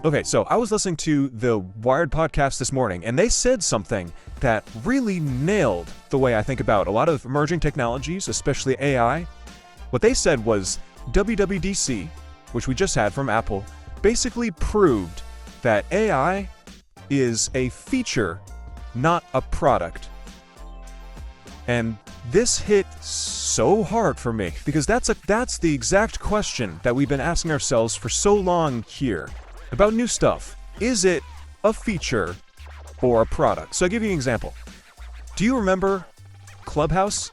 Okay, so I was listening to the Wired podcast this morning, and they said something that really nailed the way I think about a lot of emerging technologies, especially AI. What they said was WWDC, which we just had from Apple, basically proved that AI is a feature, not a product. And this hit so hard for me, because that's the exact question that we've been asking ourselves for so long here. About new stuff. Is it a feature or a product? So I'll give you an example. Do you remember Clubhouse?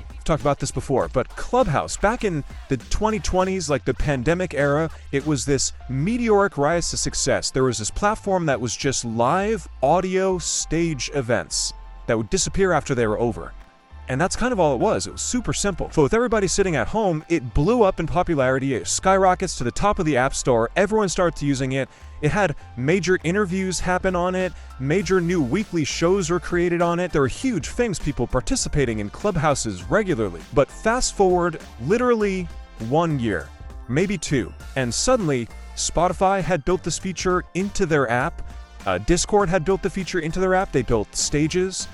I've talked about this before, but Clubhouse, back in the 2020s, like the pandemic era, it was this meteoric rise to success. There was this platform that was just live audio stage events that would disappear after they were over. And that's kind of all it was. It was super simple. So with everybody sitting at home, it blew up in popularity. It skyrockets to the top of the App Store. Everyone started using it. It had major interviews happen on it. Major new weekly shows were created on it. There were huge famous people participating in Clubhouses regularly. But fast forward literally 1 year, maybe 2, and suddenly Spotify had built this feature into their app. Discord had built the feature into their app. They built stages.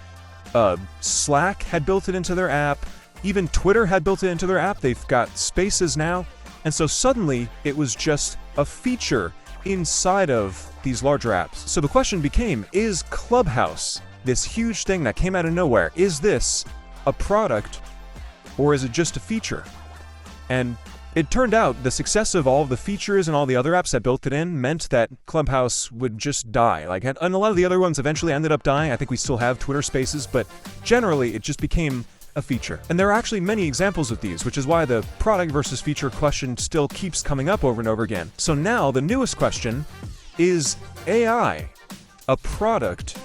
Slack had built it into their app. Even Twitter had built it into their app. They've got Spaces now. And so suddenly it was just a feature inside of these larger apps. So the question became, is Clubhouse, this huge thing that came out of nowhere, is this a product or is it just a feature? And it turned out the success of all of the features and all the other apps that built it in meant that Clubhouse would just die. And a lot of the other ones eventually ended up dying. I think we still have Twitter Spaces, but generally it just became a feature. And there are actually many examples of these, which is why the product versus feature question still keeps coming up over and over again. So now the newest question is AI a product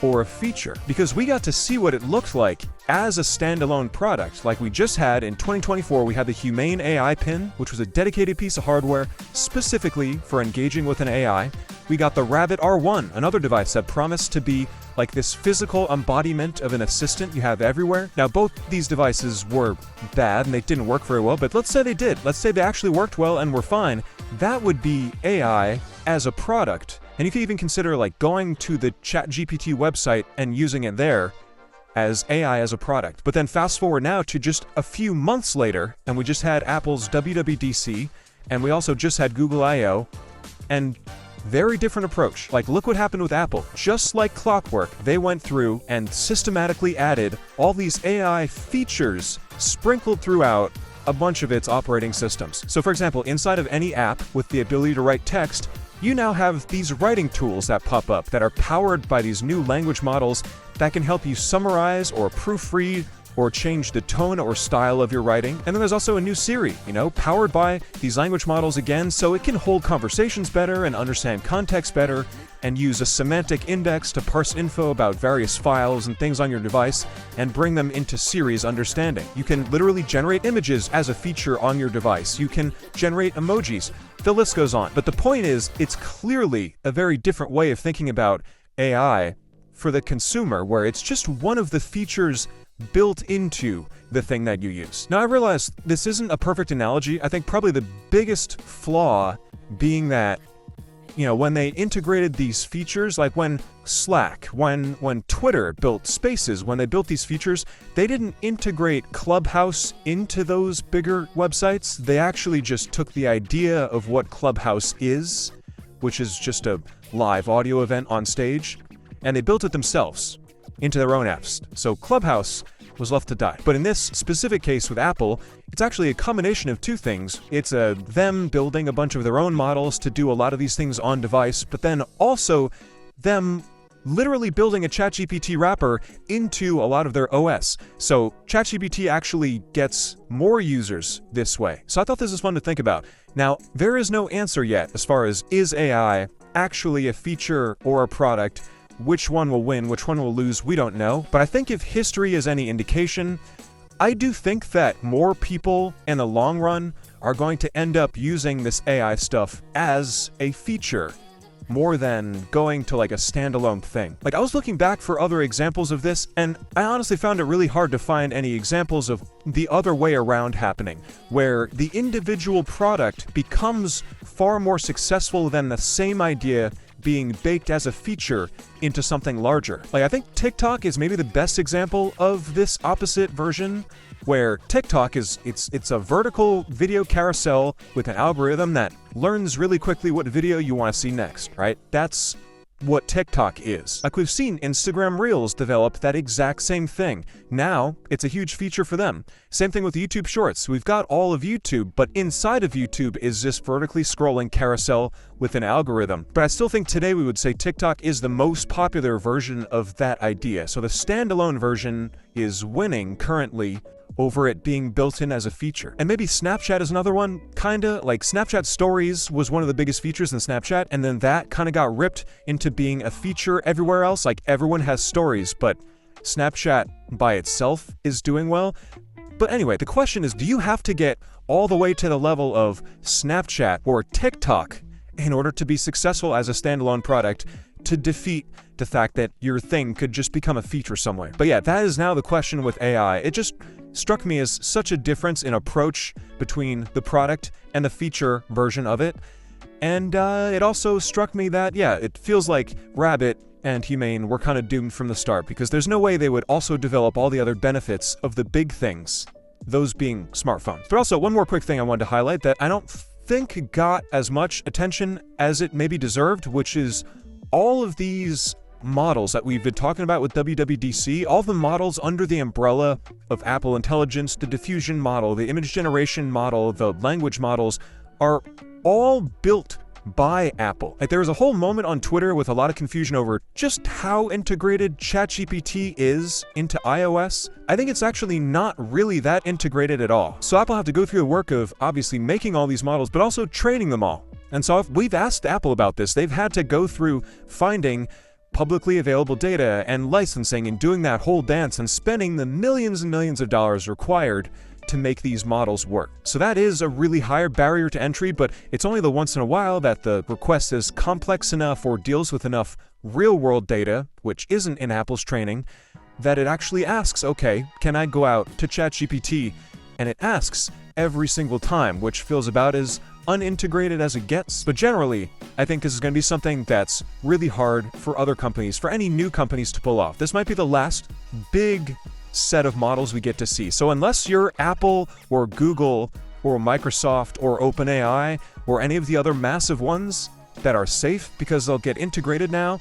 or a feature? Because we got to see what it looked like as a standalone product. Like we just had in 2024, we had the Humane AI pin, which was a dedicated piece of hardware specifically for engaging with an AI. We got the Rabbit R1, another device that promised to be like this physical embodiment of an assistant you have everywhere. Now, both these devices were bad and they didn't work very well, but let's say they did. Let's say they actually worked well and were fine. That would be AI as a product. And you can even consider like going to the ChatGPT website and using it there as AI as a product. But then fast forward now to just a few months later, and we just had Apple's WWDC, and we also just had Google I/O, and very different approach. Like, look what happened with Apple. Just like clockwork, they went through and systematically added all these AI features sprinkled throughout a bunch of its operating systems. So for example, inside of any app with the ability to write text, you now have these writing tools that pop up that are powered by these new language models that can help you summarize or proofread or change the tone or style of your writing. And then there's also a new Siri, powered by these language models again, so it can hold conversations better and understand context better and use a semantic index to parse info about various files and things on your device and bring them into Siri's understanding. You can literally generate images as a feature on your device. You can generate emojis. The list goes on. But the point is, it's clearly a very different way of thinking about AI for the consumer, where it's just one of the features built into the thing that you use. Now, I realize this isn't a perfect analogy. I think probably the biggest flaw being that, when they integrated these features, like when Slack, when Twitter built Spaces, when they built these features, they didn't integrate Clubhouse into those bigger websites. They actually just took the idea of what Clubhouse is, which is just a live audio event on stage, and they built it themselves into their own apps. So Clubhouse was left to die. But in this specific case with Apple, it's actually a combination of two things. It's them building a bunch of their own models to do a lot of these things on device, but then also them literally building a ChatGPT wrapper into a lot of their OS. So ChatGPT actually gets more users this way. So I thought this was fun to think about. Now, there is no answer yet as far as, is AI actually a feature or a product? Which one will win, which one will lose, we don't know. But I think if history is any indication, I do think that more people in the long run are going to end up using this AI stuff as a feature more than going to like a standalone thing. Like, I was looking back for other examples of this, and I honestly found it really hard to find any examples of the other way around happening, where the individual product becomes far more successful than the same idea being baked as a feature into something larger. Like, I think TikTok is maybe the best example of this opposite version, where TikTok it's a vertical video carousel with an algorithm that learns really quickly what video you want to see next, right? That's what TikTok is. Like, we've seen Instagram Reels develop that exact same thing. Now, it's a huge feature for them. Same thing with YouTube Shorts. We've got all of YouTube, but inside of YouTube is this vertically scrolling carousel with an algorithm. But I still think today we would say TikTok is the most popular version of that idea. So the standalone version is winning currently over it being built in as a feature. And maybe Snapchat is another one, kinda. Like, Snapchat Stories was one of the biggest features in Snapchat, and then that kinda got ripped into being a feature everywhere else. Like, everyone has stories, but Snapchat by itself is doing well. But anyway, the question is, do you have to get all the way to the level of Snapchat or TikTok in order to be successful as a standalone product to defeat the fact that your thing could just become a feature somewhere? But yeah, that is now the question with AI. It just struck me as such a difference in approach between the product and the feature version of it. And it also struck me that, yeah, it feels like Rabbit and Humane were kind of doomed from the start, because there's no way they would also develop all the other benefits of the big things, those being smartphones. But also, one more quick thing I wanted to highlight that I don't think got as much attention as it maybe deserved, which is all of these models that we've been talking about with WWDC, all the models under the umbrella of Apple Intelligence, the diffusion model, the image generation model, the language models, are all built by Apple. Like, there was a whole moment on Twitter with a lot of confusion over just how integrated ChatGPT is into iOS. I think it's actually not really that integrated at all. So Apple have to go through the work of obviously making all these models, but also training them all. And so if we've asked Apple about this, they've had to go through finding publicly available data and licensing and doing that whole dance and spending the millions and millions of dollars required to make these models work. So that is a really high barrier to entry, but it's only the once in a while that the request is complex enough or deals with enough real-world data, which isn't in Apple's training, that it actually asks, okay, can I go out to ChatGPT? And it asks every single time, which feels about as unintegrated as it gets. But generally, I think this is going to be something that's really hard for other companies, for any new companies to pull off. This might be the last big set of models we get to see. So unless you're Apple or Google or Microsoft or OpenAI or any of the other massive ones that are safe because they'll get integrated now,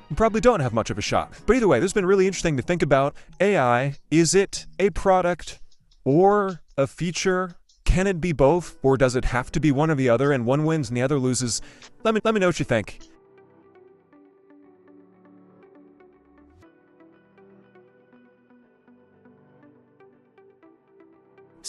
you probably don't have much of a shot. But either way, this has been really interesting to think about. AI, is it a product or a feature? Can it be both, or does it have to be one or the other, and one wins and the other loses? Let me know what you think.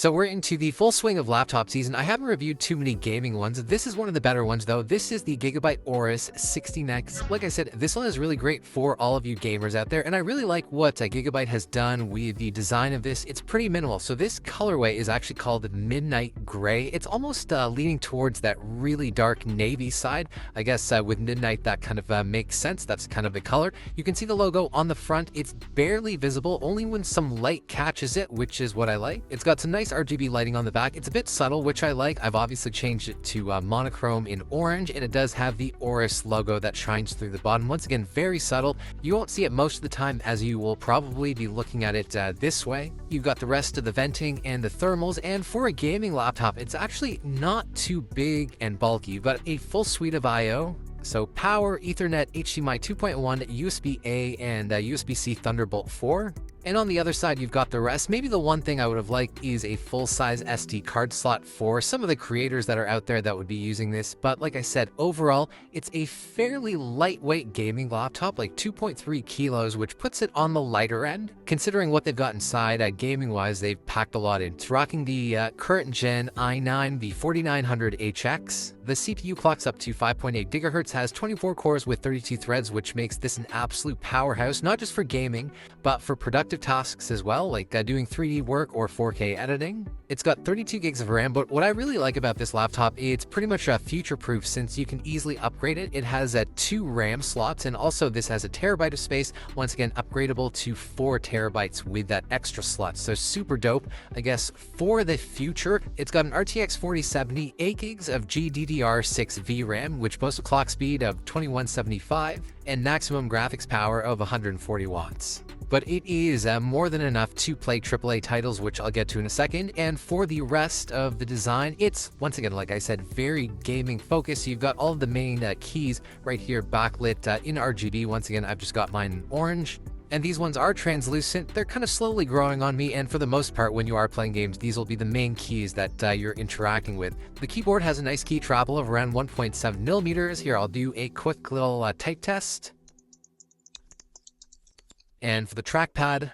So we're into the full swing of laptop season. I haven't reviewed too many gaming ones. This is one of the better ones though. This is the Gigabyte Aorus 60Nex. Like I said, this one is really great for all of you gamers out there, and I really like what Gigabyte has done with the design of this. It's pretty minimal. So this colorway is actually called Midnight Gray. It's almost leaning towards that really dark navy side. I guess with midnight that kind of makes sense. That's kind of the color. You can see the logo on the front. It's barely visible, only when some light catches it, which is what I like. It's got some nice RGB lighting on the back. It's a bit subtle, which I like. I've obviously changed it to monochrome in orange, and it does have the Aorus logo that shines through the bottom. Once again, very subtle. You won't see it most of the time, as you will probably be looking at it this way. You've got the rest of the venting and the thermals, and for a gaming laptop, it's actually not too big and bulky. You've got a full suite of I/O. So power, Ethernet, HDMI 2.1, USB-A, and USB-C Thunderbolt 4. And on the other side, you've got the rest. Maybe the one thing I would have liked is a full-size SD card slot for some of the creators that are out there that would be using this. But like I said, overall, it's a fairly lightweight gaming laptop, like 2.3 kilos, which puts it on the lighter end. Considering what they've got inside, gaming-wise, they've packed a lot in. It's rocking the current gen i9, the 4900HX. The CPU clocks up to 5.8 gigahertz, has 24 cores with 32 threads, which makes this an absolute powerhouse, not just for gaming, but for productive tasks as well, like doing 3D work or 4K editing. It's got 32 gigs of RAM, but what I really like about this laptop, it's pretty much future-proof since you can easily upgrade it. It has 2 RAM slots, and also this has a terabyte of space, once again upgradable to 4 terabytes with that extra slot, so super dope. I guess for the future, it's got an RTX 4070, 8 gigs of GDDR6 VRAM, which boasts a clock speed of 2175, and maximum graphics power of 140 watts. But it is more than enough to play AAA titles, which I'll get to in a second. And for the rest of the design, it's, once again, like I said, very gaming focused. You've got all of the main keys right here backlit in RGB. Once again, I've just got mine in orange. And these ones are translucent. They're kind of slowly growing on me, and for the most part, when you are playing games, these will be the main keys that you're interacting with. The keyboard has a nice key travel of around 1.7 millimeters. Here, I'll do a quick little type test. And for the trackpad,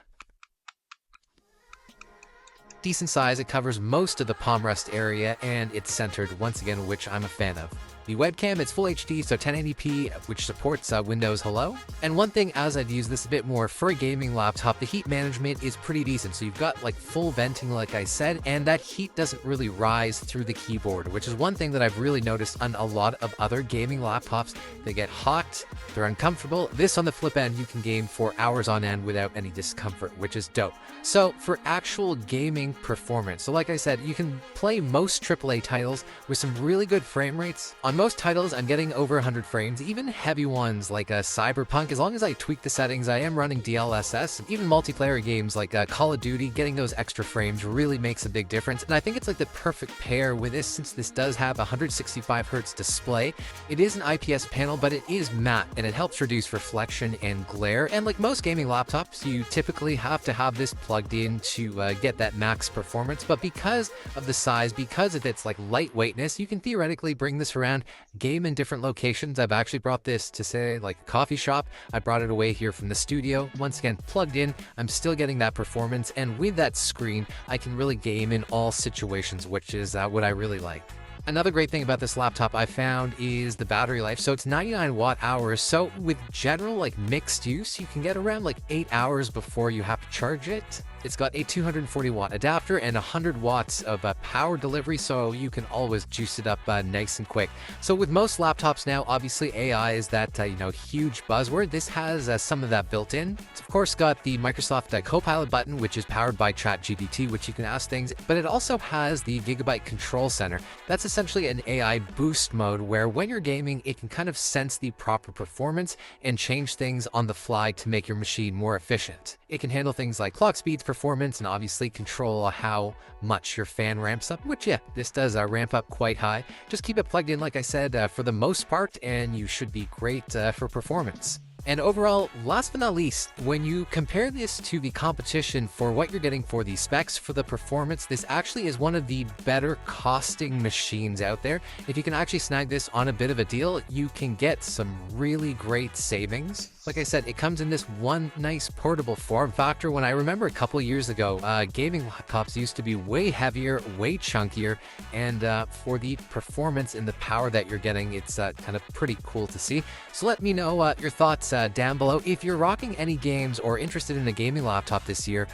decent size. It covers most of the palm rest area, and it's centered, once again, which I'm a fan of. The webcam, it's full HD, so 1080p, which supports Windows Hello. And one thing, as I've used this a bit more for a gaming laptop, the heat management is pretty decent. So you've got like full venting, like I said, and that heat doesn't really rise through the keyboard, which is one thing that I've really noticed on a lot of other gaming laptops. They get hot, they're uncomfortable. This, on the flip end, you can game for hours on end without any discomfort, which is dope. So for actual gaming performance, so like I said, you can play most AAA titles with some really good frame rates. On most titles, I'm getting over 100 frames, even heavy ones like Cyberpunk. As long as I tweak the settings, I am running DLSS. Even multiplayer games like Call of Duty, getting those extra frames really makes a big difference. And I think it's like the perfect pair with this, since this does have a 165 hertz display. It is an IPS panel, but it is matte, and it helps reduce reflection and glare. And like most gaming laptops, you typically have to have this plugged in to get that max performance. But because of the size, because of its like lightweightness, you can theoretically bring this around, game in different locations. I've actually brought this to, say, like a coffee shop. I brought it away here from the studio. Once again, plugged in, I'm still getting that performance, and with that screen, I can really game in all situations, which is what I really like. Another great thing about this laptop I found is the battery life. So it's 99 watt hours. So with general like mixed use, you can get around like 8 hours before you have to charge it. It's got a 240 watt adapter and 100 watts of power delivery, so you can always juice it up nice and quick. So with most laptops now, obviously AI is that huge buzzword. This has some of that built in. It's of course got the Microsoft Copilot button, which is powered by ChatGPT, which you can ask things, but it also has the Gigabyte Control Center. That's essentially an AI boost mode where when you're gaming, it can kind of sense the proper performance and change things on the fly to make your machine more efficient. It can handle things like clock speeds, performance, and obviously control how much your fan ramps up, which, yeah, this does ramp up quite high. Just keep it plugged in, like I said, for the most part, and you should be great for performance. And overall, last but not least, when you compare this to the competition for what you're getting for the specs, for the performance, this actually is one of the better costing machines out there. If you can actually snag this on a bit of a deal, you can get some really great savings. Like I said, it comes in this one nice portable form factor. When I remember a couple years ago, gaming laptops used to be way heavier, way chunkier, and for the performance and the power that you're getting, it's kind of pretty cool to see. So let me know your thoughts down below. If you're rocking any games or interested in a gaming laptop this year,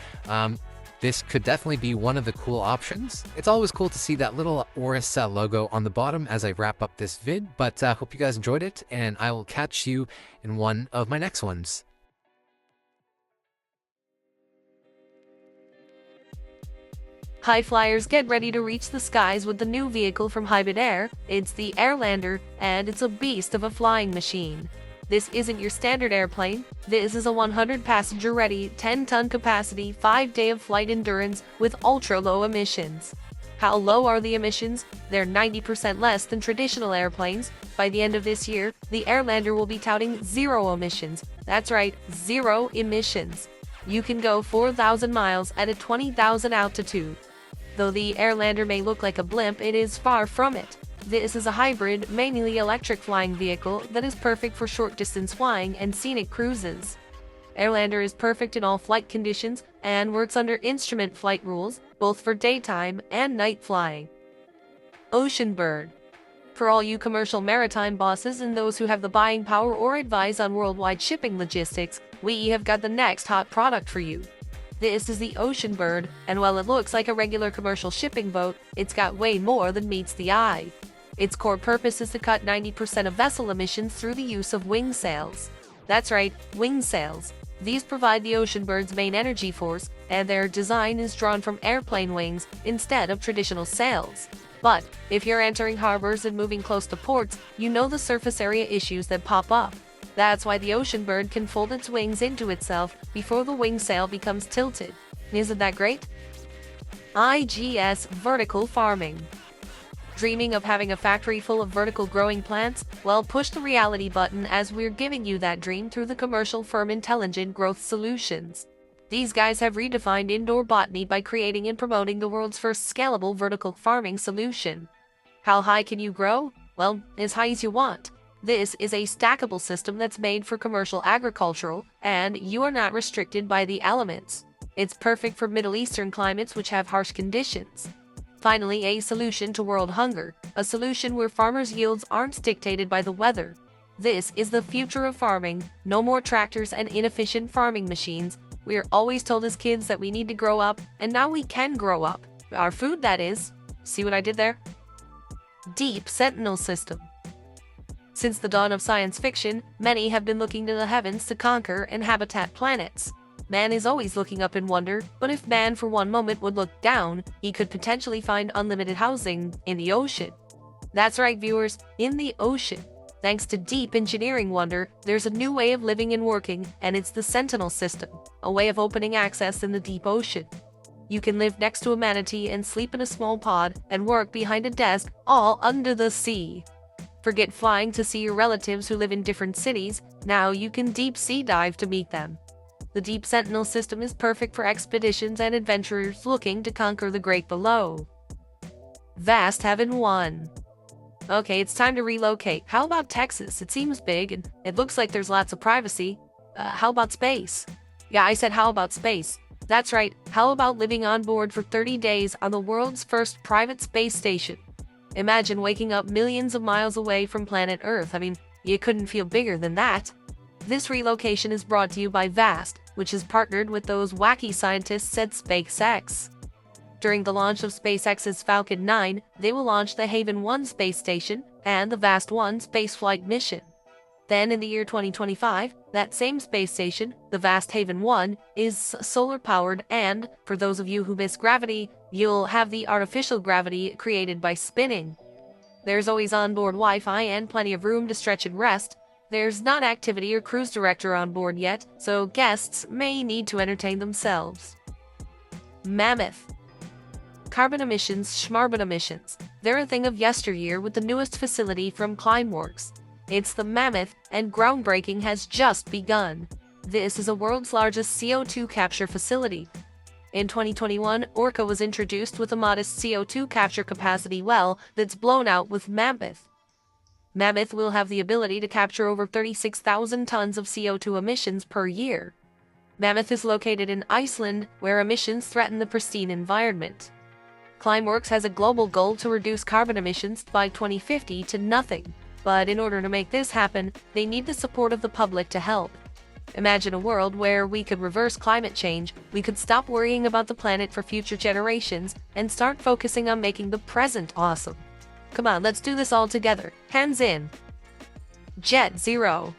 this could definitely be one of the cool options. It's always cool to see that little Aorus logo on the bottom as I wrap up this vid, but hope you guys enjoyed it, and I will catch you in one of my next ones. High flyers, get ready to reach the skies with the new vehicle from Hybrid Air. It's the Airlander, and it's a beast of a flying machine. This isn't your standard airplane. This is a 100-passenger ready, 10-ton capacity, 5-day of flight endurance with ultra-low emissions. How low are the emissions? They're 90% less than traditional airplanes. By the end of this year, the Airlander will be touting 0 emissions. That's right, 0 emissions. You can go 4,000 miles at a 20,000 altitude. Though the Airlander may look like a blimp, it is far from it. This is a hybrid, mainly electric flying vehicle that is perfect for short-distance flying and scenic cruises. Airlander is perfect in all flight conditions and works under instrument flight rules, both for daytime and night flying. Ocean Bird. For all you commercial maritime bosses and those who have the buying power or advise on worldwide shipping logistics, we have got the next hot product for you. This is the Ocean Bird, and while it looks like a regular commercial shipping boat, it's got way more than meets the eye. Its core purpose is to cut 90% of vessel emissions through the use of wing sails. That's right, wing sails. These provide the Ocean Bird's main energy force, and their design is drawn from airplane wings instead of traditional sails. But if you're entering harbors and moving close to ports, you know the surface area issues that pop up. That's why the Ocean Bird can fold its wings into itself before the wing sail becomes tilted. Isn't that great? IGS Vertical Farming. Dreaming of having a factory full of vertical growing plants? Well, push the reality button as we're giving you that dream through the commercial firm Intelligent Growth Solutions. These guys have redefined indoor botany by creating and promoting the world's first scalable vertical farming solution. How high can you grow? Well, as high as you want. This is a stackable system that's made for commercial agricultural, and you are not restricted by the elements. It's perfect for Middle Eastern climates which have harsh conditions. Finally, a solution to world hunger, a solution where farmers' yields aren't dictated by the weather. This is the future of farming. No more tractors and inefficient farming machines. We are always told as kids that we need to grow up, and now we can grow up. Our food, that is. See what I did there? Deep Sentinel System. Since the dawn of science fiction, many have been looking to the heavens to conquer and habitat planets. Man is always looking up in wonder, but if man for one moment would look down, he could potentially find unlimited housing in the ocean. That's right, viewers, in the ocean. Thanks to deep engineering wonder, there's a new way of living and working, and it's the Sentinel system, a way of opening access in the deep ocean. You can live next to a manatee and sleep in a small pod and work behind a desk, all under the sea. Forget flying to see your relatives who live in different cities, now you can deep sea dive to meet them. The Deep Sentinel system is perfect for expeditions and adventurers looking to conquer the great below. Vast Heaven 1. Okay, it's time to relocate. How about Texas? It seems big and it looks like there's lots of privacy. How about space? Yeah, I said how about space. That's right, how about living on board for 30 days on the world's first private space station? Imagine waking up millions of miles away from planet Earth. I mean, you couldn't feel bigger than that. This relocation is brought to you by VAST, which has partnered with those wacky scientists at SpaceX. During the launch of SpaceX's Falcon 9, they will launch the Haven 1 space station and the VAST 1 spaceflight mission. Then in the year 2025, that same space station, the VAST Haven 1, is solar-powered and, for those of you who miss gravity, you'll have the artificial gravity created by spinning. There's always onboard Wi-Fi and plenty of room to stretch and rest. There's not activity or cruise director on board yet, so guests may need to entertain themselves. Mammoth. Carbon emissions, schmarbon emissions. They're a thing of yesteryear with the newest facility from Climeworks. It's the Mammoth, and groundbreaking has just begun. This is the world's largest CO2 capture facility. In 2021, Orca was introduced with a modest CO2 capture capacity well that's blown out with Mammoth. Mammoth will have the ability to capture over 36,000 tons of CO2 emissions per year. Mammoth is located in Iceland, where emissions threaten the pristine environment. Climeworks has a global goal to reduce carbon emissions by 2050 to nothing, but in order to make this happen, they need the support of the public to help. Imagine a world where we could reverse climate change, we could stop worrying about the planet for future generations, and start focusing on making the present awesome. Come on, let's do this all together. Hands in. Jet Zero.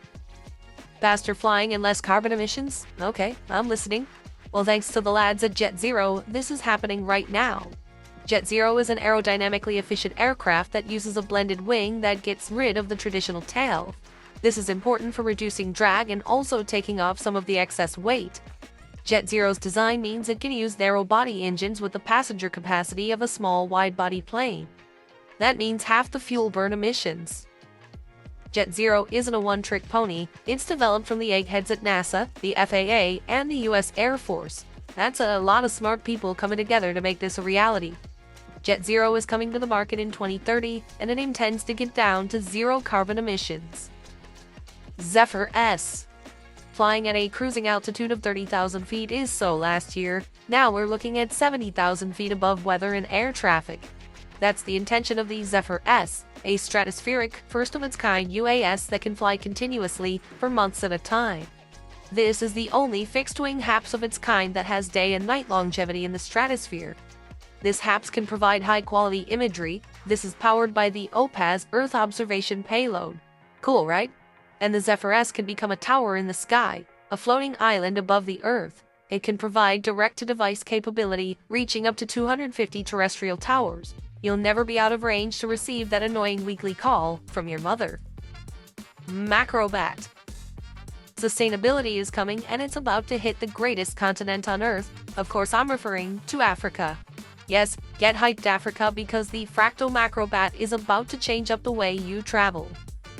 Faster flying and less carbon emissions? Okay, I'm listening. Well, thanks to the lads at Jet Zero, this is happening right now. Jet Zero is an aerodynamically efficient aircraft that uses a blended wing that gets rid of the traditional tail. This is important for reducing drag and also taking off some of the excess weight. Jet Zero's design means it can use narrow-body engines with the passenger capacity of a small wide-body plane. That means half the fuel burn emissions. Jet Zero isn't a one-trick pony. It's developed from the eggheads at NASA, the FAA, and the US Air Force. That's a lot of smart people coming together to make this a reality. Jet Zero is coming to the market in 2030, and it intends to get down to zero carbon emissions. Zephyr S. Flying at a cruising altitude of 30,000 feet is so last year. Now we're looking at 70,000 feet above weather and air traffic. That's the intention of the Zephyr S, a stratospheric, first-of-its-kind UAS that can fly continuously for months at a time. This is the only fixed-wing HAPS of its kind that has day and night longevity in the stratosphere. This HAPS can provide high-quality imagery. This is powered by the OPAS Earth Observation Payload. Cool, right? And the Zephyr S can become a tower in the sky, a floating island above the Earth. It can provide direct-to-device capability, reaching up to 250 terrestrial towers. You'll never be out of range to receive that annoying weekly call from your mother. Macrobat. Sustainability is coming, and it's about to hit the greatest continent on Earth. Of course, I'm referring to Africa. Yes, get hyped, Africa, because the Fractal Macrobat is about to change up the way you travel.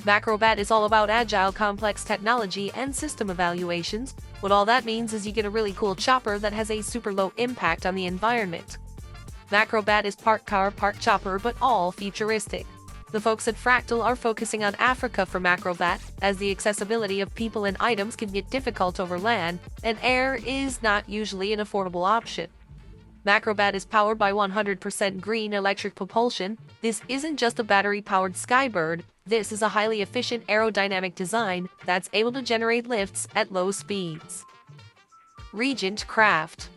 Macrobat is all about agile, complex technology and system evaluations. What all that means is you get a really cool chopper that has a super low impact on the environment. Macrobat is part car, part chopper, but all futuristic. The folks at Fractal are focusing on Africa for Macrobat, as the accessibility of people and items can get difficult over land, and air is not usually an affordable option. Macrobat is powered by 100% green electric propulsion. This isn't just a battery-powered skybird. This is a highly efficient aerodynamic design that's able to generate lifts at low speeds. Regent Craft.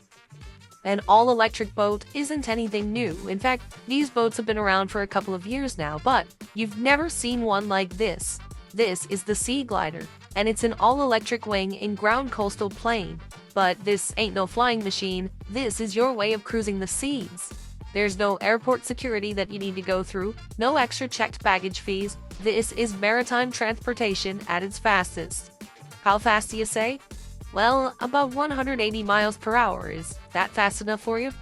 An all-electric boat isn't anything new. In fact, these boats have been around for a couple of years now, but you've never seen one like this. This is the Sea Glider, and it's an all-electric wing in ground coastal plain. But this ain't no flying machine. This is your way of cruising the seas. There's no airport security that you need to go through, no extra checked baggage fees. This is maritime transportation at its fastest. How fast do you say? Well, about 180 miles per hour. Is that fast enough for you?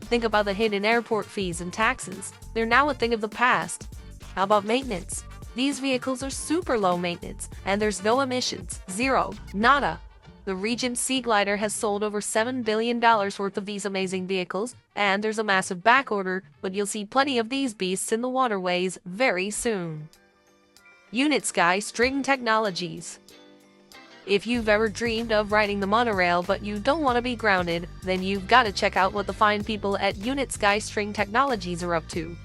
Think about the hidden airport fees and taxes. They're now a thing of the past. How about maintenance? These vehicles are super low maintenance, and there's no emissions. Zero. Nada. The Regent Sea Glider has sold over $7 billion worth of these amazing vehicles, and there's a massive backorder, but you'll see plenty of these beasts in the waterways very soon. Unit Sky String Technologies. If you've ever dreamed of riding the monorail but you don't want to be grounded, then you've got to check out what the fine people at Unit Sky String Technologies are up to.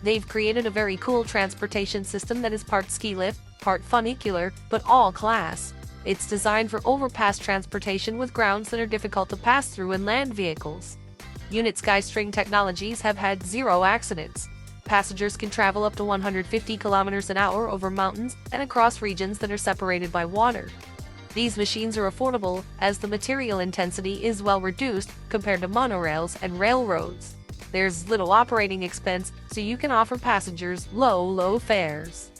They've created a very cool transportation system that is part ski lift, part funicular, but all class. It's designed for overpass transportation with grounds that are difficult to pass through in land vehicles. Unit Sky String Technologies have had 0 accidents. Passengers can travel up to 150 kilometers an hour over mountains and across regions that are separated by water. These machines are affordable as the material intensity is well reduced compared to monorails and railroads. There's little operating expense, so you can offer passengers low fares.